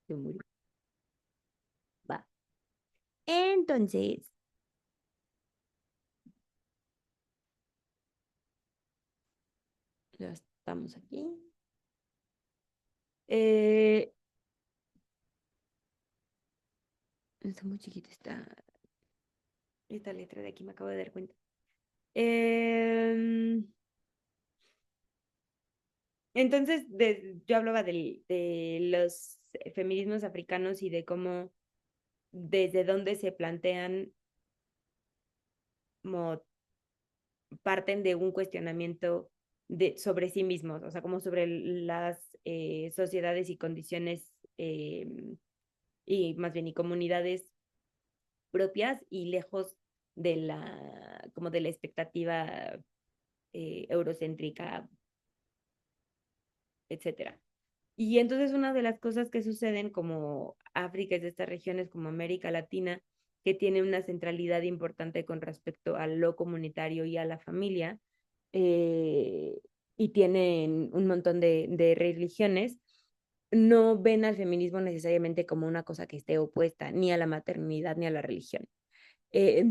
Se murió. Va. Entonces, ya estamos aquí. Eh, Está muy chiquita esta letra de aquí, me acabo de dar cuenta. Em, entonces, yo hablaba de los feminismos africanos y de cómo, desde dónde se plantean, como parten de un cuestionamiento sobre sí mismos, o sea, como sobre las sociedades y condiciones y más bien y comunidades propias y lejos como de la expectativa eurocéntrica, etcétera. Y entonces una de las cosas que suceden como África es de estas regiones como América Latina, que tiene una centralidad importante con respecto a lo comunitario y a la familia, eh, y tienen un montón de religiones, no ven al feminismo necesariamente como una cosa que esté opuesta ni a la maternidad ni a la religión. Eh,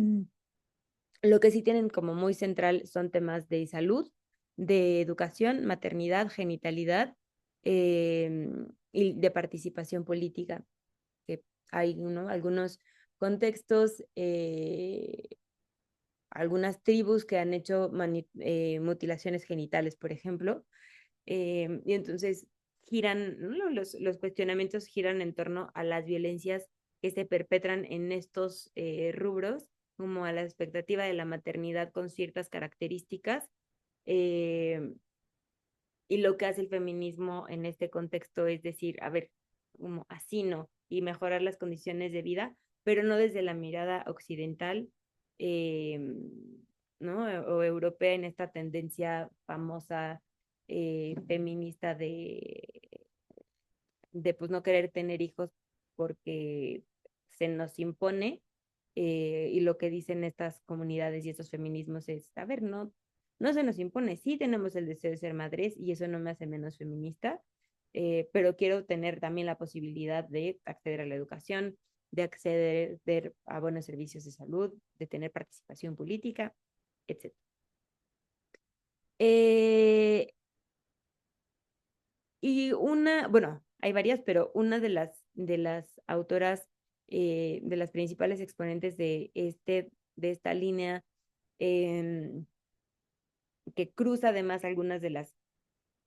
lo que sí tienen como muy central son temas de salud, de educación, maternidad, genitalidad y de participación política, que hay algunos contextos, algunas tribus que han hecho mutilaciones genitales, por ejemplo, y entonces giran, ¿no? Los cuestionamientos giran en torno a las violencias que se perpetran en estos rubros, como a la expectativa de la maternidad con ciertas características. eh, y lo que hace el feminismo en este contexto es decir, a ver, como así no, y mejorar las condiciones de vida, pero no desde la mirada occidental, eh, ¿no? O europea en esta tendencia famosa feminista de pues no querer tener hijos porque se nos impone, y lo que dicen estas comunidades y estos feminismos es, a ver, no se nos impone, sí tenemos el deseo de ser madres y eso no me hace menos feminista, pero quiero tener también la posibilidad de acceder a la educación, de acceder a buenos servicios de salud, de tener participación política, etc. Eh, Y bueno, hay varias, pero una de las autoras, de las principales exponentes de esta línea, em, que cruza además algunas de las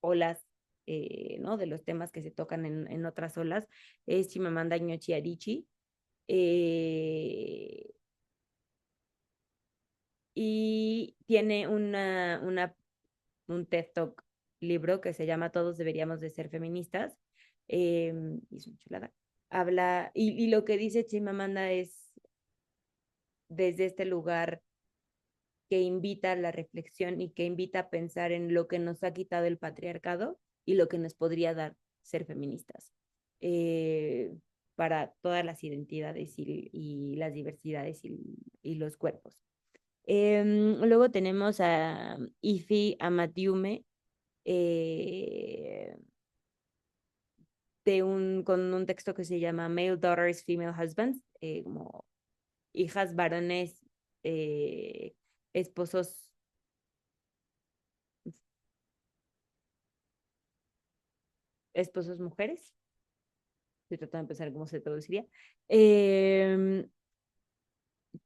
olas, ¿no? De los temas que se tocan en otras olas, es Chimamanda Ngozi Adichie. eh, y tiene un TED Talk libro que se llama Todos deberíamos de ser feministas, y es una chulada. Habla, y lo que dice Chimamanda es desde este lugar que invita a la reflexión y que invita a pensar en lo que nos ha quitado el patriarcado y lo que nos podría dar ser feministas, eh, para todas las identidades y las diversidades y los cuerpos. Luego tenemos a Ifi Amatiume, eh, con un texto que se llama Male Daughters, Female Husbands, como hijas varones, eh, esposos, esposos mujeres. Estoy tratando de pensar cómo se traduciría. Eh,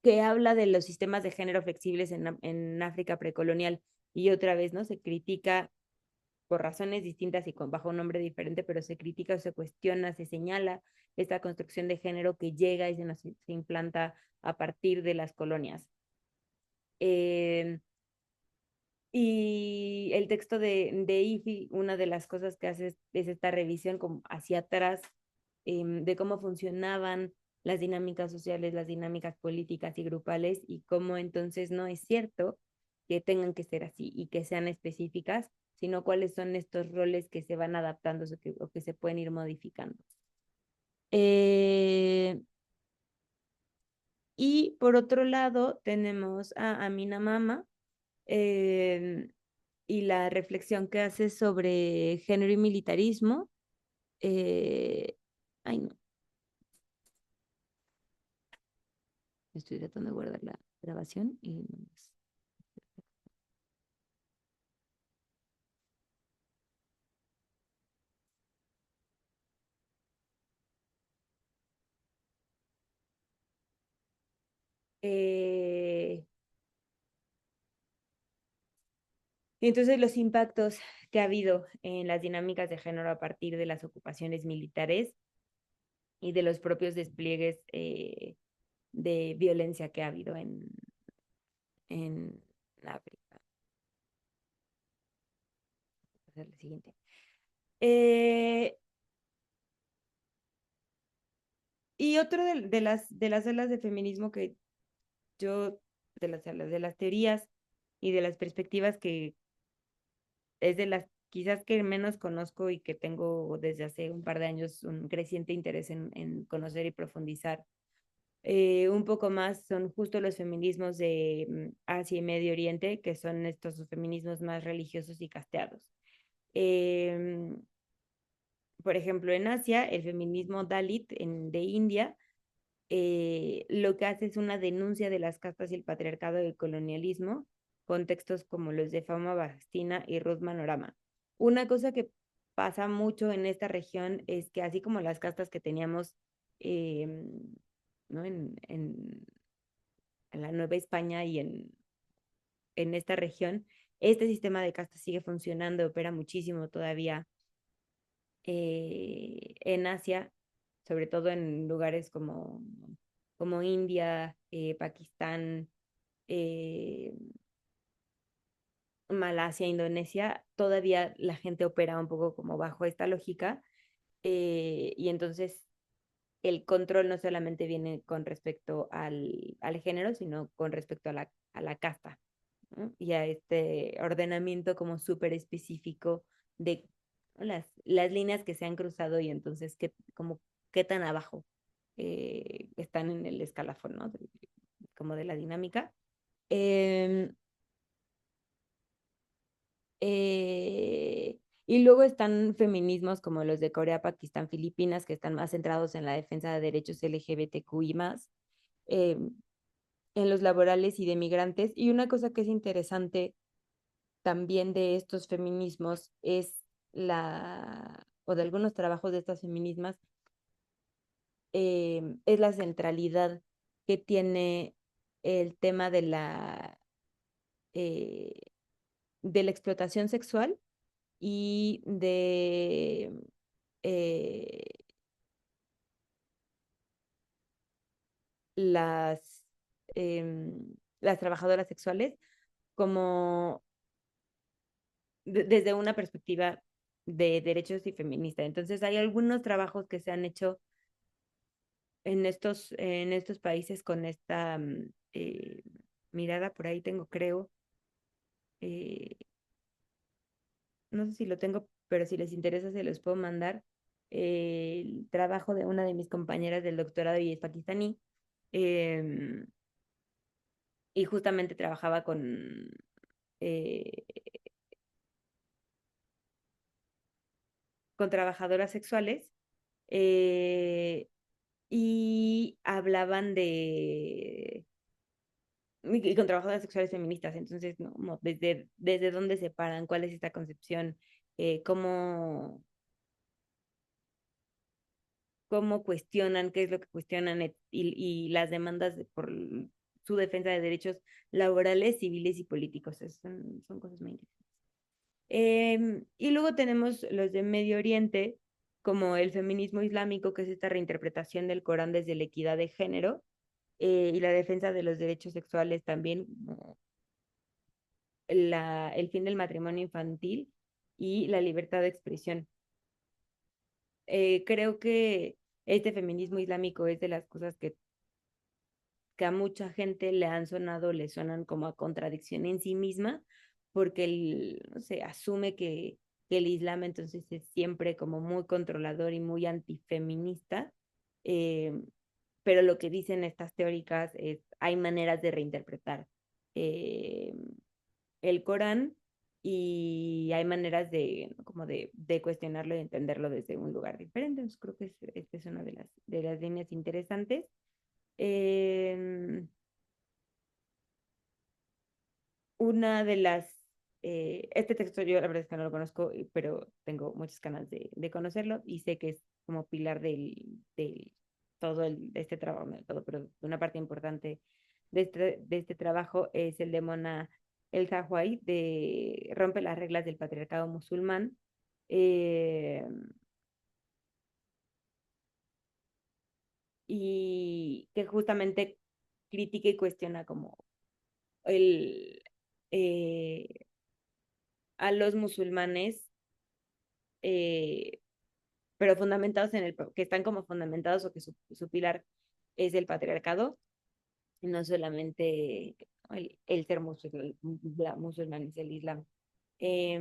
que habla de los sistemas de género flexibles en África precolonial. Y otra vez, ¿no? Se critica por razones distintas y bajo un nombre diferente, pero se critica o se cuestiona, se señala esta construcción de género que llega y se implanta a partir de las colonias. Eh, y el texto de IFI, una de las cosas que hace es esta revisión como hacia atrás, de cómo funcionaban las dinámicas sociales, las dinámicas políticas y grupales, y cómo entonces no es cierto que tengan que ser así y que sean específicas, sino cuáles son estos roles que se van adaptando o que se pueden ir modificando. Eh, y por otro lado tenemos a Amina Mama, eh, y la reflexión que hace sobre género y militarismo, eh, Ay, no, estoy tratando de guardar la grabación y no más. Eh, y entonces los impactos que ha habido en las dinámicas de género a partir de las ocupaciones militares y de los propios despliegues de violencia que ha habido en África. Vamos a hacer la siguiente. Eh, y otro de las olas de feminismo que yo, de las teorías y de las perspectivas que es de las quizás que menos conozco y que tengo desde hace un par de años un creciente interés en conocer y profundizar un poco más, son justo los feminismos de Asia y Medio Oriente, que son estos feminismos más religiosos y casteados. Eh, por ejemplo, en Asia, el feminismo Dalit de India lo que hace es una denuncia de las castas y el patriarcado y el colonialismo, con textos como los de Fama Bastina y Ruth Manorama. Una cosa que pasa mucho en esta región es que así como las castas que teníamos eh, ¿no? en la Nueva España y en esta región, este sistema de castas sigue funcionando, opera muchísimo todavía en Asia, sobre todo en lugares como India, Pakistán, eh, Malasia, Indonesia, todavía la gente opera un poco como bajo esta lógica y entonces el control no solamente viene con respecto al género, sino con respecto a la casta, ¿no? Y a este ordenamiento como súper específico de las líneas que se han cruzado y entonces como, qué tan abajo están en el escalafón, ¿no? Como de la dinámica. Eh, y luego están feminismos como los de Corea, Pakistán, Filipinas, que están más centrados en la defensa de derechos LGBTQI más, eh, en los laborales y de migrantes. Y una cosa que es interesante también de estos feminismos o de algunos trabajos de estas feminismas, es la centralidad que tiene el tema eh, de la explotación sexual y de eh, las, las trabajadoras sexuales como desde una perspectiva de derechos y feminista. Entonces hay algunos trabajos que se han hecho en estos países con esta mirada, por ahí tengo, creo, eh, no sé si lo tengo, pero si les interesa se los puedo mandar, el trabajo de una de mis compañeras del doctorado y es pakistaní, eh, y justamente trabajaba eh, con trabajadoras sexuales eh, y hablaban y con trabajadoras sexuales feministas, entonces, ¿no? Como desde dónde se paran, cuál es esta concepción, cómo, cómo cuestionan, qué es lo que cuestionan y las demandas por su defensa de derechos laborales, civiles y políticos. Son cosas muy interesantes. Y luego tenemos los de Medio Oriente, como el feminismo islámico, que es esta reinterpretación del Corán desde la equidad de género y la defensa de los derechos sexuales también, el fin del matrimonio infantil y la libertad de expresión. Creo que este feminismo islámico es de las cosas que a mucha gente le han sonado, le suenan como a contradicción en sí misma, porque no sé, asume que el Islam entonces es siempre como muy controlador y muy antifeminista, eh, pero lo que dicen estas teóricas es, hay maneras de reinterpretar eh, el Corán y hay maneras de, ¿no? como de cuestionarlo y entenderlo desde un lugar diferente. Entonces creo que esta es una de las líneas interesantes. Eh, una de este texto yo la verdad es que no lo conozco, pero tengo muchas ganas de conocerlo y sé que es como pilar del todo de este trabajo, no de todo, pero una parte importante de este trabajo es el de Mona El Zawahiri, de Rompe las reglas del patriarcado musulmán. eh, y que justamente critica y cuestiona como el, eh, a los musulmanes, eh, pero fundamentados que están como fundamentados o que su pilar es el patriarcado, y no solamente el ser musulmán, es el islam. Eh,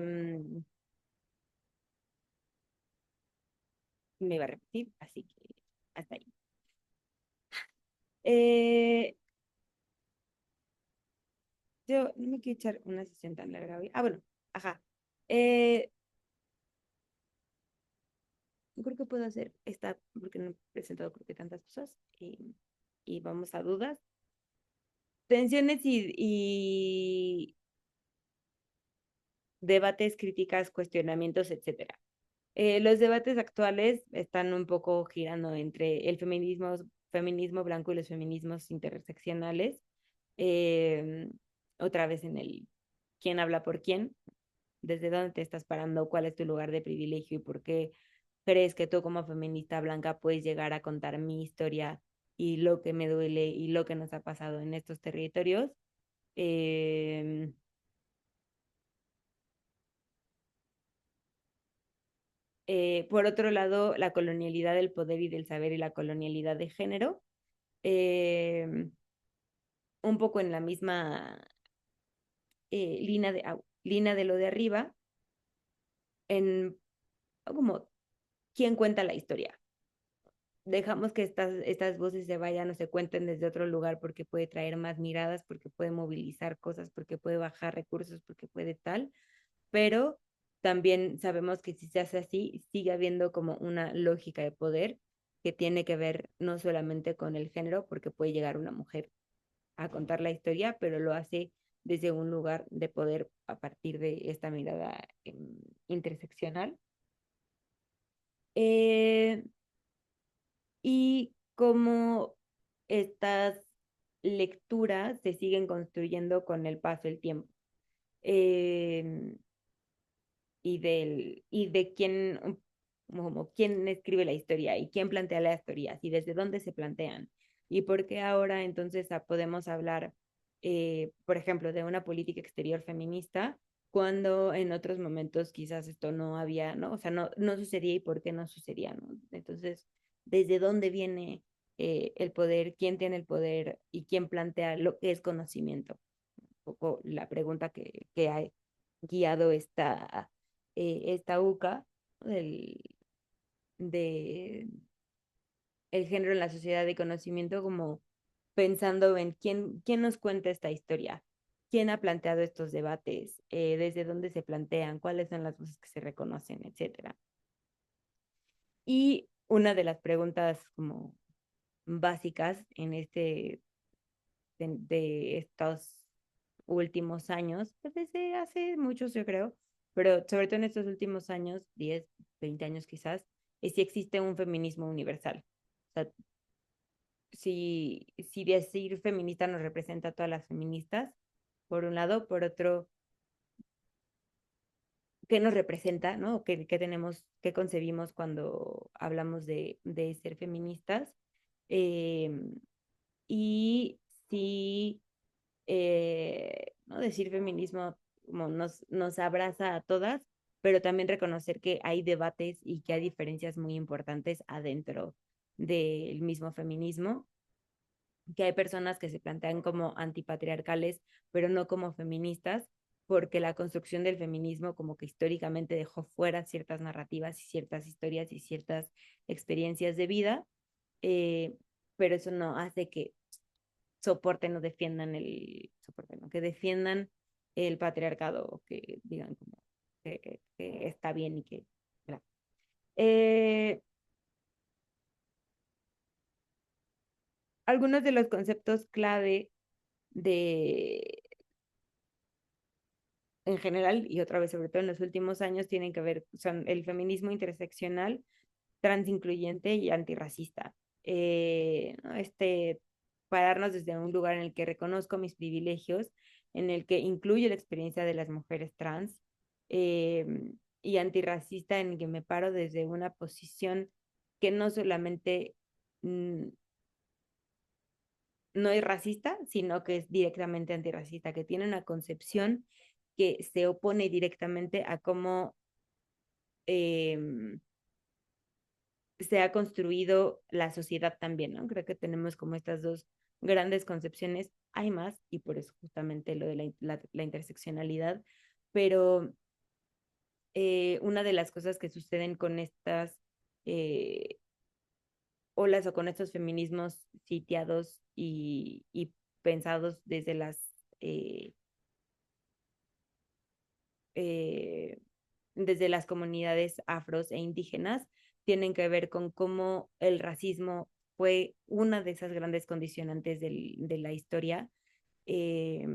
Me iba a repetir, así que hasta ahí. Eh, yo no me quiero echar una sesión tan larga hoy. Ah, bueno, ajá. Eh, yo creo que puedo hacer esta, porque no he presentado creo que tantas cosas, y vamos a dudas. Tensiones y debates, críticas, cuestionamientos, etcétera. Los debates actuales están un poco girando entre el feminismo blanco y los feminismos interseccionales. Eh, Otra vez en el quién habla por quién, desde dónde te estás parando, cuál es tu lugar de privilegio y por qué crees que tú como feminista blanca puedes llegar a contar mi historia y lo que me duele y lo que nos ha pasado en estos territorios. Eh, por otro lado, la colonialidad del poder y del saber y la colonialidad de género, eh, un poco en la misma línea de lo de arriba, en como quién cuenta la historia. Dejamos que estas voces se vayan o se cuenten desde otro lugar porque puede traer más miradas, porque puede movilizar cosas, porque puede bajar recursos, porque puede tal, pero también sabemos que si se hace así, sigue habiendo como una lógica de poder que tiene que ver no solamente con el género, porque puede llegar una mujer a contar la historia, pero lo hace desde un lugar de poder a partir de esta mirada interseccional. Eh, y cómo estas lecturas se siguen construyendo con el paso del tiempo. Eh, y de quién, como quién escribe la historia y quién plantea las historias y desde dónde se plantean. Y por qué ahora entonces podemos hablar, por ejemplo, de una política exterior feminista cuando en otros momentos quizás esto no había, ¿no? O sea, no sucedía y por qué no sucedía, ¿no? Entonces, ¿desde dónde viene el poder? ¿Quién tiene el poder? ¿Y quién plantea lo que es conocimiento? Un poco la pregunta que ha guiado esta UCA del, de el género en la sociedad de conocimiento, como pensando en quién nos cuenta esta historia, quién ha planteado estos debates, desde dónde se plantean, cuáles son las voces que se reconocen, etcétera. Y una de las preguntas como básicas en de estos últimos años, pues desde hace muchos yo creo, pero sobre todo en estos últimos años, 10 20 años quizás, es si existe un feminismo universal. O sea, si decir feminista nos representa a todas las feministas, por un lado, por otro, ¿qué nos representa, no? ¿Qué tenemos, qué concebimos cuando hablamos de ser feministas? Eh, y si ¿no? Decir feminismo como nos abraza a todas, pero también reconocer que hay debates y que hay diferencias muy importantes adentro del mismo feminismo, que hay personas que se plantean como antipatriarcales, pero no como feministas, porque la construcción del feminismo como que históricamente dejó fuera ciertas narrativas y ciertas historias y ciertas experiencias de vida, eh, pero eso no hace que soporten o defiendan que defiendan el patriarcado, o que digan como que está bien y que... bla. Eh, Algunos de los conceptos clave de, en general, y otra vez, sobre todo en los últimos años, tienen que ver, son el feminismo interseccional, transincluyente y antirracista. ¿No? Pararnos desde un lugar en el que reconozco mis privilegios, en el que incluyo la experiencia de las mujeres trans, eh, y antirracista en el que me paro desde una posición que no solamente mm, no es racista, sino que es directamente antirracista, que tiene una concepción que se opone directamente a cómo eh, se ha construido la sociedad también, ¿no? Creo que tenemos como estas dos grandes concepciones, hay más, y por eso justamente lo de la interseccionalidad, pero una de las cosas que suceden con estas eh, olas o con estos feminismos sitiados y pensados eh, eh, desde las comunidades afros e indígenas tienen que ver con cómo el racismo fue una de esas grandes condicionantes de la historia, eh,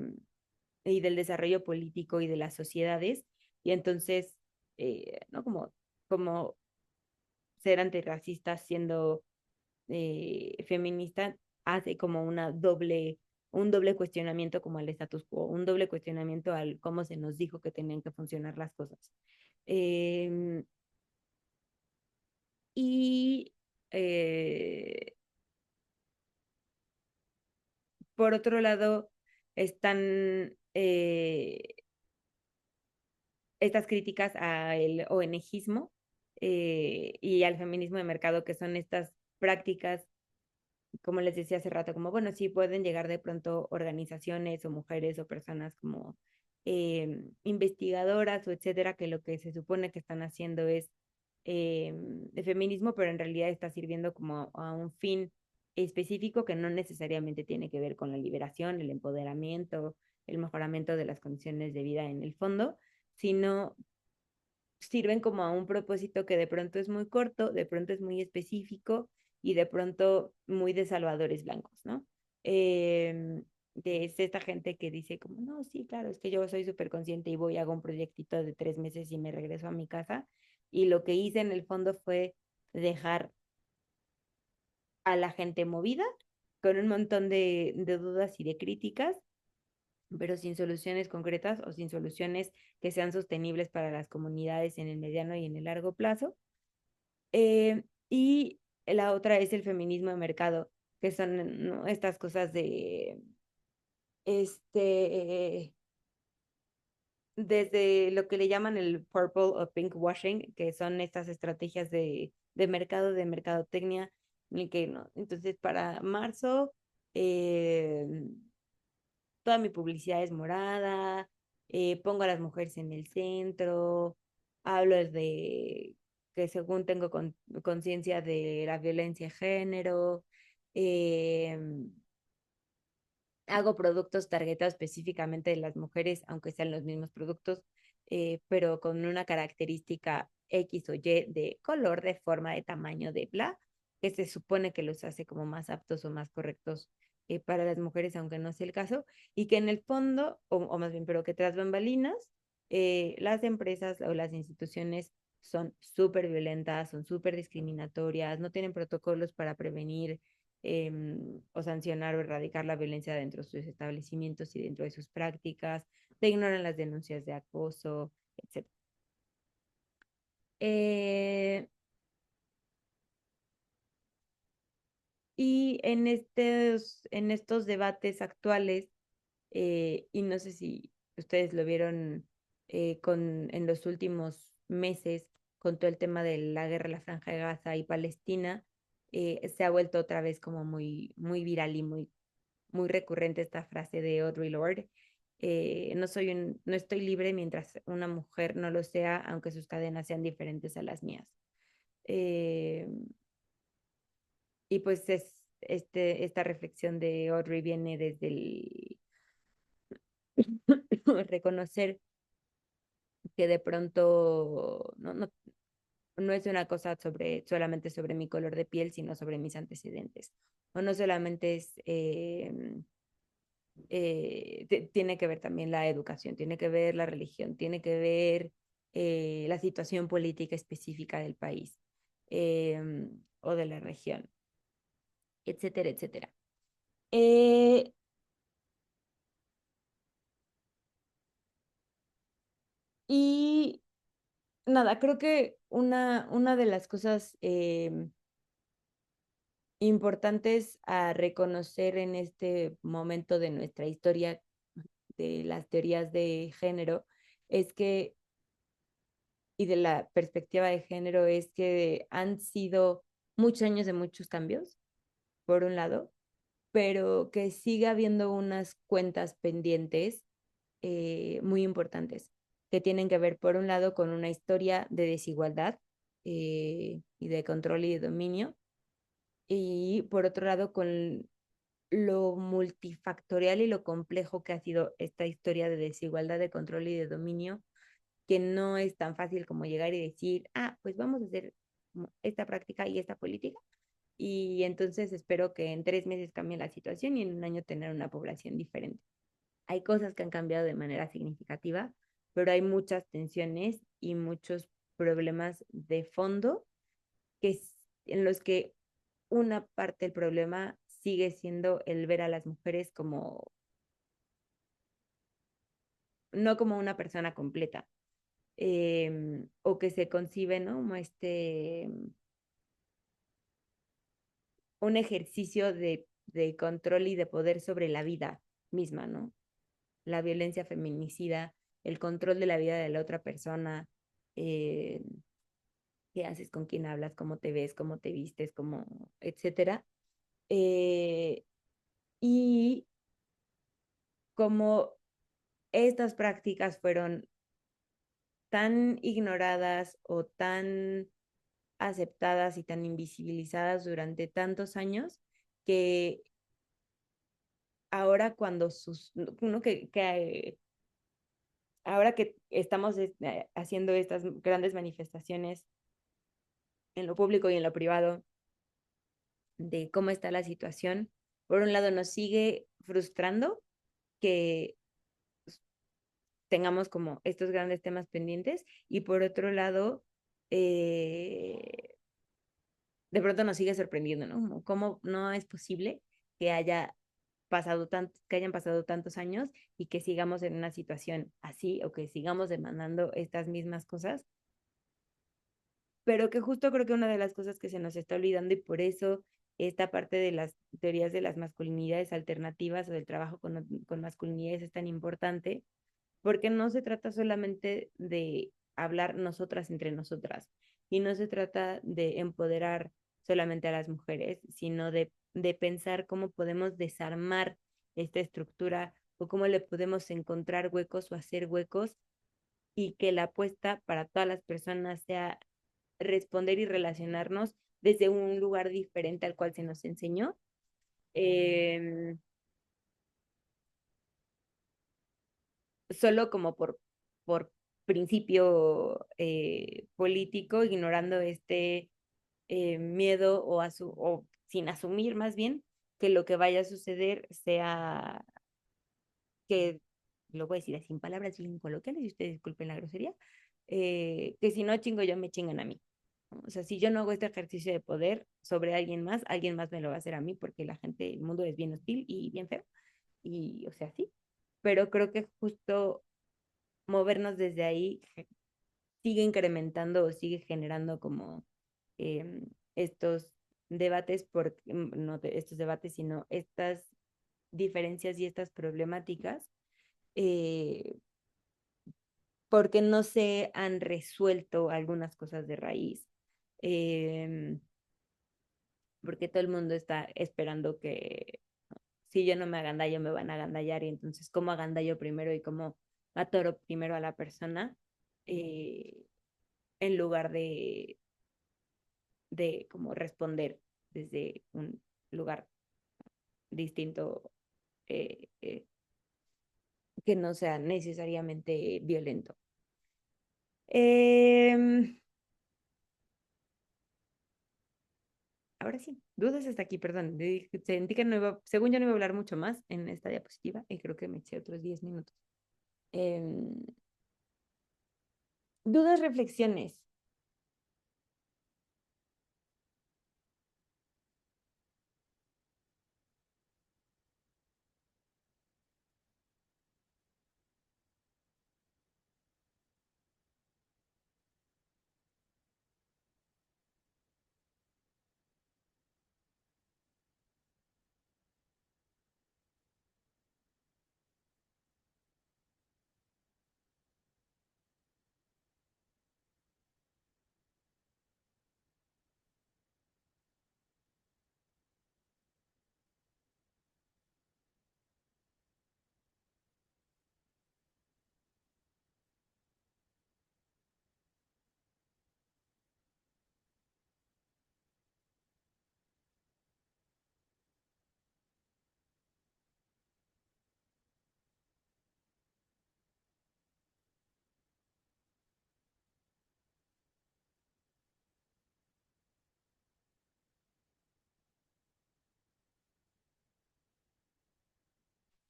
y del desarrollo político y de las sociedades. Y entonces, ¿no? Como ser antirracista siendo feminista hace como un doble cuestionamiento como al status quo, un doble cuestionamiento al cómo se nos dijo que tenían que funcionar las cosas. Eh, y eh, por otro lado, están estas críticas al ONGismo y al feminismo de mercado, que son estas prácticas como les decía hace rato, como bueno, sí pueden llegar de pronto organizaciones o mujeres o personas como investigadoras o etcétera, que lo que se supone que están haciendo es de feminismo, pero en realidad está sirviendo como a un fin específico que no necesariamente tiene que ver con la liberación, el empoderamiento, el mejoramiento de las condiciones de vida en el fondo, sino sirven como a un propósito que de pronto es muy corto, de pronto es muy específico y de pronto muy de salvadores blancos, ¿no? Es esta gente que dice como, no, sí, claro, es que yo soy súper consciente y voy, hago un proyectito de 3 meses y me regreso a mi casa. Y lo que hice en el fondo fue dejar a la gente movida con un montón de dudas y de críticas, pero sin soluciones concretas o sin soluciones que sean sostenibles para las comunidades en el mediano y en el largo plazo. Y la otra es el feminismo de mercado, que son, ¿no? Estas cosas de, este, desde lo que le llaman el purple o pink washing, que son estas estrategias de mercado, de mercadotecnia, en el que, ¿no? Entonces, para marzo, eh, toda mi publicidad es morada, pongo a las mujeres en el centro, hablo de que según tengo conciencia de la violencia de género, eh, hago productos targetados específicamente de las mujeres, aunque sean los mismos productos, pero con una característica X o Y de color, de forma, de tamaño, de bla, que se supone que los hace como más aptos o más correctos para las mujeres, aunque no sea el caso, y que en el fondo, o más bien, pero que tras bambalinas, las empresas o las instituciones son súper violentas, son súper discriminatorias, no tienen protocolos para prevenir o sancionar o erradicar la violencia dentro de sus establecimientos y dentro de sus prácticas, te ignoran las denuncias de acoso, etc. Eh, y en estos debates actuales, y no sé si ustedes lo vieron en los últimos meses con todo el tema de la guerra en la Franja de Gaza y Palestina, se ha vuelto otra vez como muy, muy viral y muy recurrente esta frase de Audre Lorde. No estoy libre mientras una mujer no lo sea, aunque sus cadenas sean diferentes a las mías. Eh, y pues esta reflexión de Audre viene desde reconocer que de pronto no es una cosa solamente sobre mi color de piel, sino sobre mis antecedentes. O no solamente es, tiene que ver también la educación, tiene que ver la religión, tiene que ver la situación política específica del país o de la región, etcétera, etcétera. Eh, y nada, creo que una de las cosas importantes a reconocer en este momento de nuestra historia de las teorías de género es que, y de la perspectiva de género, es que han sido muchos años de muchos cambios, por un lado, pero que sigue habiendo unas cuentas pendientes muy importantes que tienen que ver, por un lado, con una historia de desigualdad y de control y de dominio, y por otro lado, con lo multifactorial y lo complejo que ha sido esta historia de desigualdad, de control y de dominio, que no es tan fácil como llegar y decir, ah, pues vamos a hacer esta práctica y esta política. Y entonces espero que en 3 meses cambie la situación y en un año tener una población diferente. Hay cosas que han cambiado de manera significativa, pero hay muchas tensiones y muchos problemas de fondo que en los que una parte del problema sigue siendo el ver a las mujeres como, no como una persona completa, o que se concibe, ¿no? Como un ejercicio de control y de poder sobre la vida misma, ¿no? La violencia feminicida, el control de la vida de la otra persona, eh, qué haces, con quién hablas, cómo te ves, cómo te vistes, cómo, etcétera. Eh, y como estas prácticas fueron tan ignoradas o tan aceptadas y tan invisibilizadas durante tantos años que ahora cuando uno ahora que estamos haciendo estas grandes manifestaciones en lo público y en lo privado de cómo está la situación, por un lado nos sigue frustrando que tengamos como estos grandes temas pendientes y por otro lado, eh, de pronto nos sigue sorprendiendo, ¿no? Como, ¿cómo no es posible que que hayan pasado tantos años y que sigamos en una situación así o que sigamos demandando estas mismas cosas? Pero que justo creo que una de las cosas que se nos está olvidando y por eso esta parte de las teorías de las masculinidades alternativas o del trabajo con masculinidades es tan importante, porque no se trata solamente de hablar nosotras entre nosotras y no se trata de empoderar solamente a las mujeres, sino de pensar cómo podemos desarmar esta estructura o cómo le podemos encontrar huecos o hacer huecos y que la apuesta para todas las personas sea responder y relacionarnos desde un lugar diferente al cual se nos enseñó. Eh, Solo como por principio político, ignorando este miedo o sin asumir más bien que lo que vaya a suceder sea que, lo voy a decir así en palabras bien coloquiales, y ustedes disculpen la grosería, que si no chingo yo, me chingan a mí. O sea, si yo no hago este ejercicio de poder sobre alguien más me lo va a hacer a mí porque la gente, el mundo es bien hostil y bien feo. Y, o sea, sí. Pero creo que justo movernos desde ahí sigue incrementando o sigue generando como estos debates, no estos debates, sino estas diferencias y estas problemáticas, eh, porque no se han resuelto algunas cosas de raíz. Eh, Porque todo el mundo está esperando que si yo no me agandallo, me van a agandallar, y entonces, ¿cómo agandallo primero y cómo atoro primero a la persona? Eh, en lugar de como responder desde un lugar distinto, eh, eh, que no sea necesariamente violento. Em, Ahora sí, dudas hasta aquí, perdón. Sentí que no iba, según yo no iba a hablar mucho más en esta diapositiva y creo que me eché otros 10 minutos. Em, Dudas, reflexiones.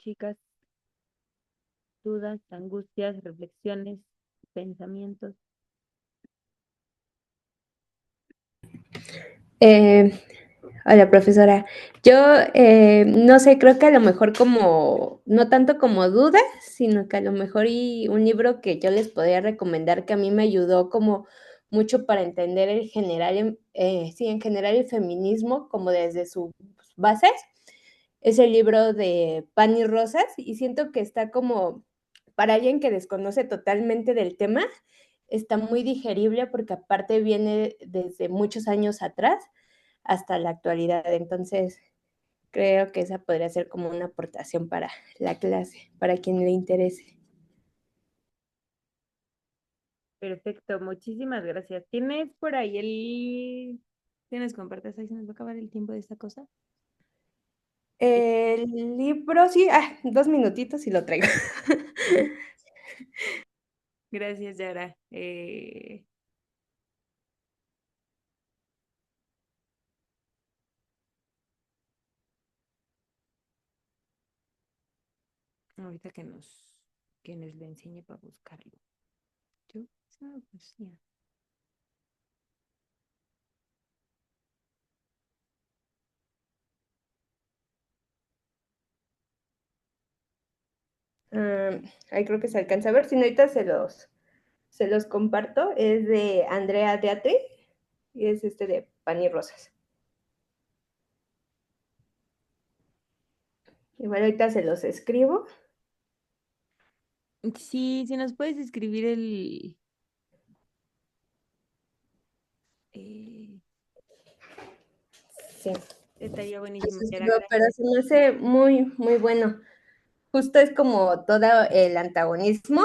Chicas, dudas, angustias, reflexiones, pensamientos. Eh, Hola, profesora. Yo no sé, creo que a lo mejor como, no tanto como dudas, sino que a lo mejor y un libro que yo les podría recomendar que a mí me ayudó como mucho para entender el general, sí, en general el feminismo como desde sus bases, es el libro de Pan y Rosas y siento que está como, para alguien que desconoce totalmente del tema, está muy digerible porque aparte viene desde muchos años atrás hasta la actualidad. Entonces, creo que esa podría ser como una aportación para la clase, para quien le interese. Perfecto, muchísimas gracias. ¿Tienes por ahí el... ¿Tienes compartes ahí? Se nos va a acabar el tiempo de esta cosa. Eh, El libro, sí, 2 minutitos y lo traigo. Gracias, Yara. Ahorita que nos lo enseñe para buscarlo. Yo, pues, ya. Ah, ahí creo que se alcanza a ver, si no, ahorita se los comparto. Es de Andrea Teatri y es de Pan y Rosas. Igual ahorita se los escribo. Sí, si nos puedes escribir eh, Sí, estaría los buenísimo, Yara, escribo, pero gracias. se me hace muy, muy bueno. Justo es como todo el antagonismo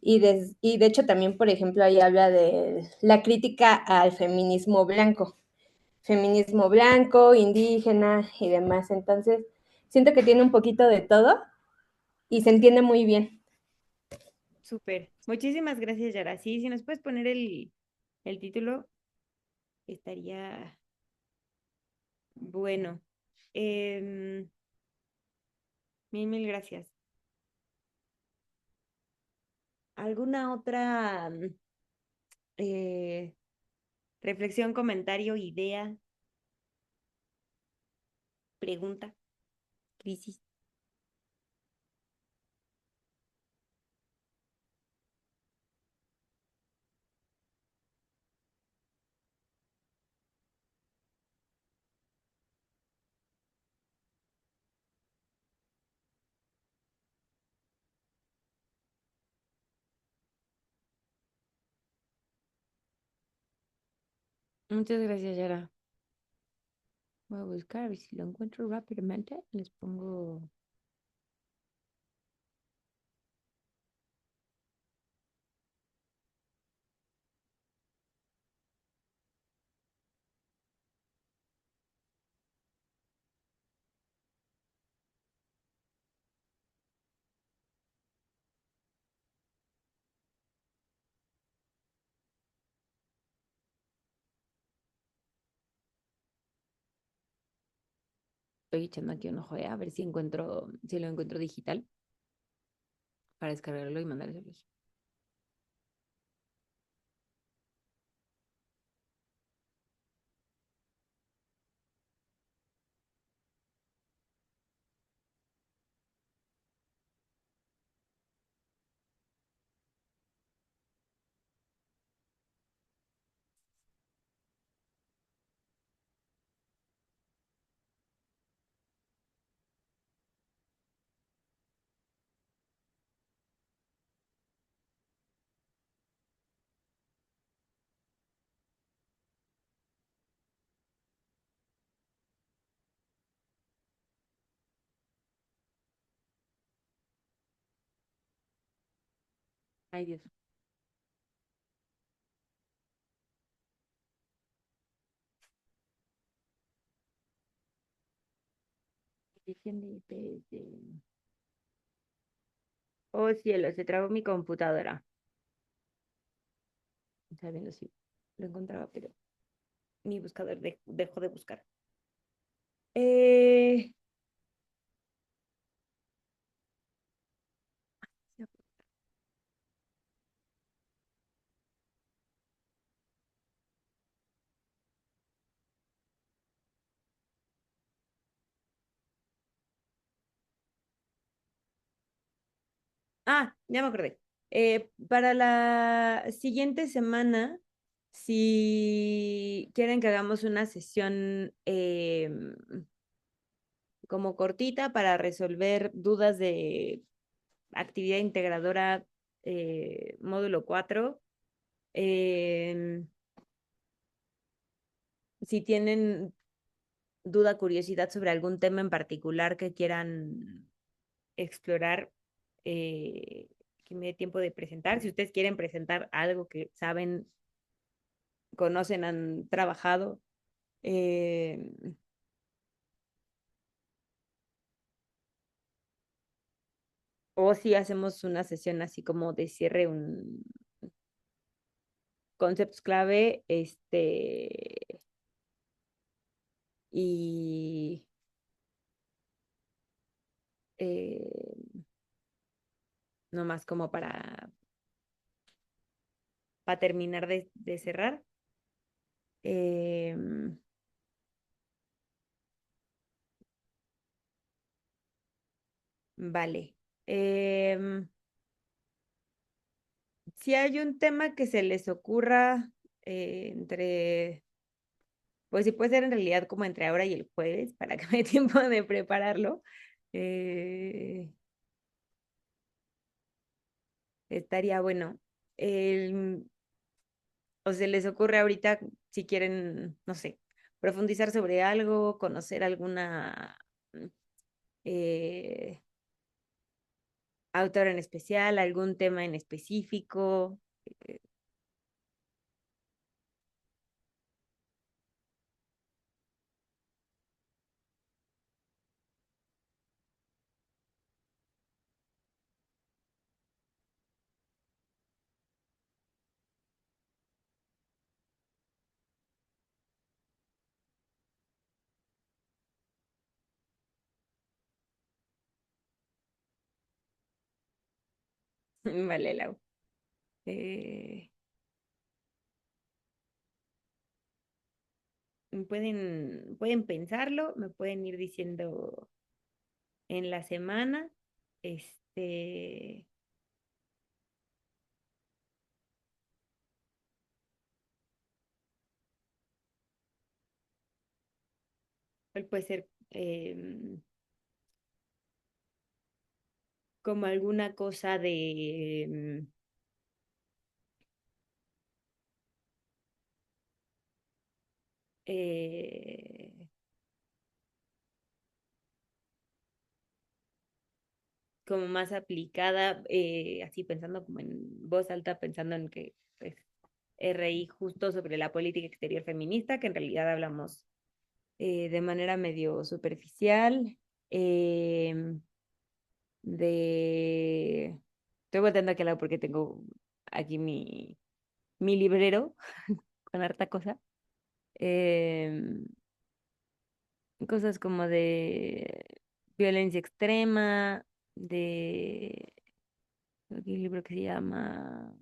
y de hecho también, por ejemplo, ahí habla de la crítica al feminismo blanco, indígena y demás. Entonces, siento que tiene un poquito de todo y se entiende muy bien. Súper. Muchísimas gracias, Yara. Sí, si nos puedes poner el título, estaría bueno. Em, mil gracias. ¿Alguna otra eh, reflexión, comentario, idea, pregunta, crisis? Muchas gracias, Yara. Voy a buscar a ver si lo encuentro rápidamente. Les pongo. Estoy echando aquí un ojo, a ver si encuentro, si lo encuentro digital para descargarlo y mandárselos. Ay, Dios. Oh, cielo, se trabó mi computadora. Sabiendo si lo encontraba, pero mi buscador dejó de buscar. Eh, ya me acordé. Para la siguiente semana, si quieren que hagamos una sesión como cortita para resolver dudas de actividad integradora módulo 4, em, si tienen duda, curiosidad sobre algún tema en particular que quieran explorar, eh, que me dé tiempo de presentar. Si ustedes quieren presentar algo que saben, conocen, han trabajado, eh, o si hacemos una sesión así como de cierre, un conceptos clave, y eh, no más como para terminar de cerrar. Eh, vale. Em, si hay un tema que se les ocurra entre, pues sí puede ser en realidad como entre ahora y el jueves, para que me dé tiempo de prepararlo, eh, estaría bueno. El- o se les ocurre ahorita si quieren, no sé, profundizar sobre algo, conocer alguna eh, autor en especial, algún tema en específico. eh, Vale, Lau. Eh, pueden pensarlo, me pueden ir diciendo en la semana. Este, ¿cuál puede ser como alguna cosa de eh, como más aplicada, así pensando como en voz alta, pensando en que pues, RI justo sobre la política exterior feminista, que en realidad hablamos de manera medio superficial, eh, de... Estoy volteando aquí al lado porque tengo aquí mi librero con harta cosa. cosas como de violencia extrema, de hay un libro que se llama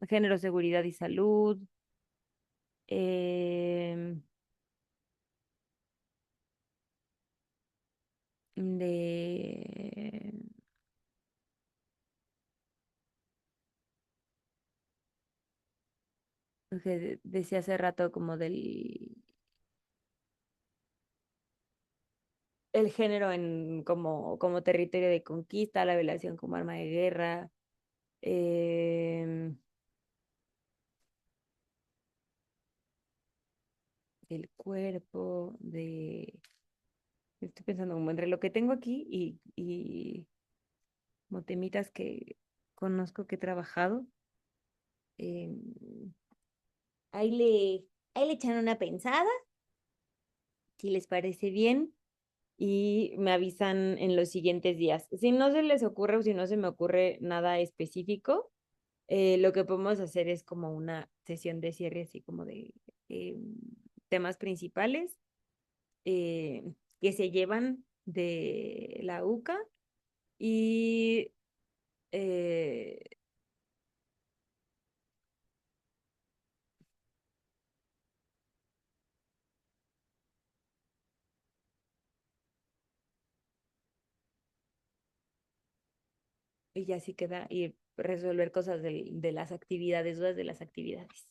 Género, Seguridad y Salud, em, de lo que decía hace rato como del el género en como territorio de conquista, la violación como arma de guerra, em, del cuerpo, de estoy pensando como entre lo que tengo aquí y como temitas que conozco que he trabajado. em, ahí le, ahí le echan una pensada, si les parece bien, y me avisan en los siguientes días. Si no se les ocurre o si no se me ocurre nada específico, lo que podemos hacer es como una sesión de cierre, así como de eh, temas principales que se llevan de la UCA y, eh, y ya así queda y resolver cosas de las actividades, dudas de las actividades.